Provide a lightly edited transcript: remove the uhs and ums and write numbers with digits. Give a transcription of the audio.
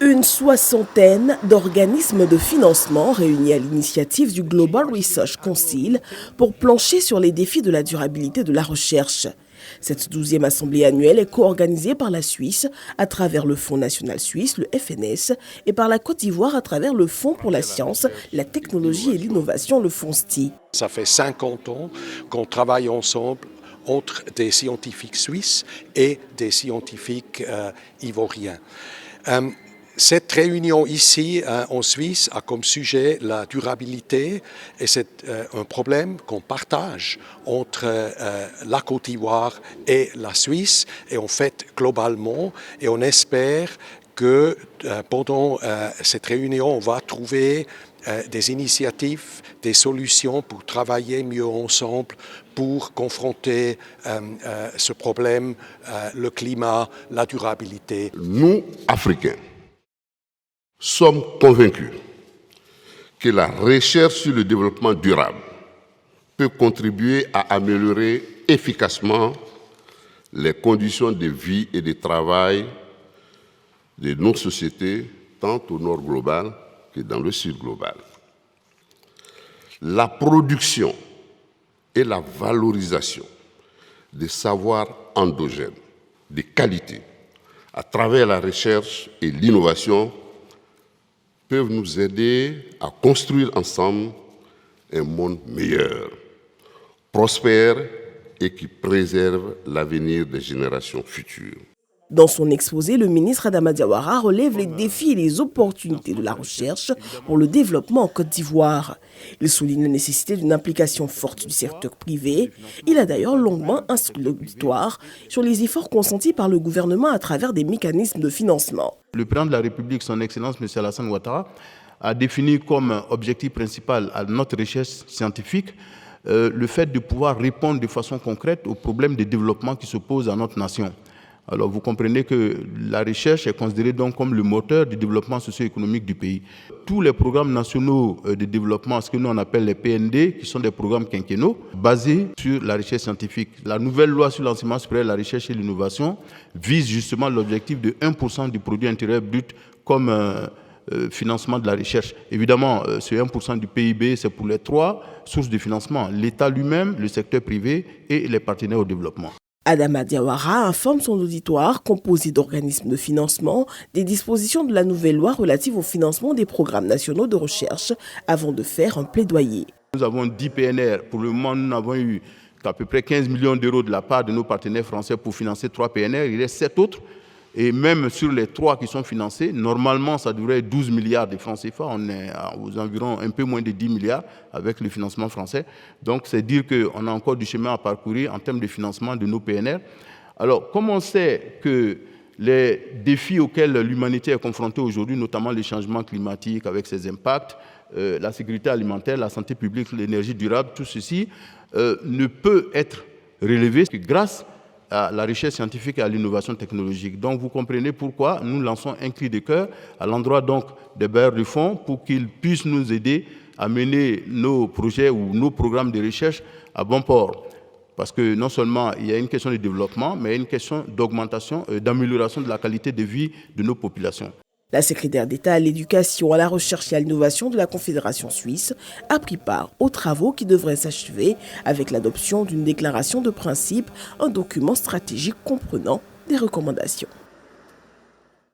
Une soixantaine d'organismes de financement réunis à l'initiative du Global Research Council pour plancher sur les défis de la durabilité de la recherche. Cette 12e assemblée annuelle est co-organisée par la Suisse à travers le Fonds national suisse, le FNS, et par la Côte d'Ivoire à travers le Fonds pour la science, la technologie et l'innovation, le FONSTI. Ça fait 50 ans qu'on travaille ensemble entre des scientifiques suisses et des scientifiques ivoiriens. Cette réunion ici en Suisse a comme sujet la durabilité et c'est un problème qu'on partage entre la Côte d'Ivoire et la Suisse et en fait globalement et on espère que pendant cette réunion on va trouver des initiatives, des solutions pour travailler mieux ensemble, pour confronter ce problème, le climat, la durabilité. Nous, Africains, sommes convaincus que la recherche sur le développement durable peut contribuer à améliorer efficacement les conditions de vie et de travail de nos sociétés, tant au nord global que dans le sud global. La production et la valorisation des savoirs endogènes, de qualité, à travers la recherche et l'innovation, peuvent nous aider à construire ensemble un monde meilleur, prospère et qui préserve l'avenir des générations futures. Dans son exposé, le ministre Adama Diawara relève les défis et les opportunités de la recherche pour le développement en Côte d'Ivoire. Il souligne la nécessité d'une implication forte du secteur privé. Il a d'ailleurs longuement instruit l'auditoire sur les efforts consentis par le gouvernement à travers des mécanismes de financement. Le président de la République, son Excellence M. Alassane Ouattara, a défini comme objectif principal à notre recherche scientifique le fait de pouvoir répondre de façon concrète aux problèmes de développement qui se posent à notre nation. Alors vous comprenez que la recherche est considérée donc comme le moteur du développement socio-économique du pays. Tous les programmes nationaux de développement, ce que nous on appelle les PND, qui sont des programmes quinquennaux, basés sur la recherche scientifique. La nouvelle loi sur l'enseignement supérieur, la recherche et l'innovation vise justement l'objectif de 1% du produit intérieur brut comme financement de la recherche. Évidemment, ce 1% du PIB, c'est pour les 3 sources de financement, l'État lui-même, le secteur privé et les partenaires au développement. Adama Diawara informe son auditoire, composé d'organismes de financement, des dispositions de la nouvelle loi relative au financement des programmes nationaux de recherche avant de faire un plaidoyer. Nous avons 10 PNR. Pour le moment, nous n'avons eu qu'à peu près 15 millions d'euros de la part de nos partenaires français pour financer 3 PNR. Il reste 7 autres. Et même sur les 3 qui sont financés, normalement, ça devrait être 12 milliards de francs CFA. On est aux environs un peu moins de 10 milliards avec le financement français. Donc, c'est dire qu'on a encore du chemin à parcourir en termes de financement de nos PNR. Alors, comme on sait que les défis auxquels l'humanité est confrontée aujourd'hui, notamment les changements climatiques avec ses impacts, la sécurité alimentaire, la santé publique, l'énergie durable, tout ceci ne peut être relevé que grâce à la recherche scientifique et à l'innovation technologique. Donc vous comprenez pourquoi nous lançons un cri de cœur à l'endroit donc des bailleurs de fonds pour qu'ils puissent nous aider à mener nos projets ou nos programmes de recherche à bon port. Parce que non seulement il y a une question de développement, mais une question d'augmentation, d'amélioration de la qualité de vie de nos populations. La secrétaire d'État à l'éducation, à la recherche et à l'innovation de la Confédération suisse a pris part aux travaux qui devraient s'achever avec l'adoption d'une déclaration de principe, un document stratégique comprenant des recommandations.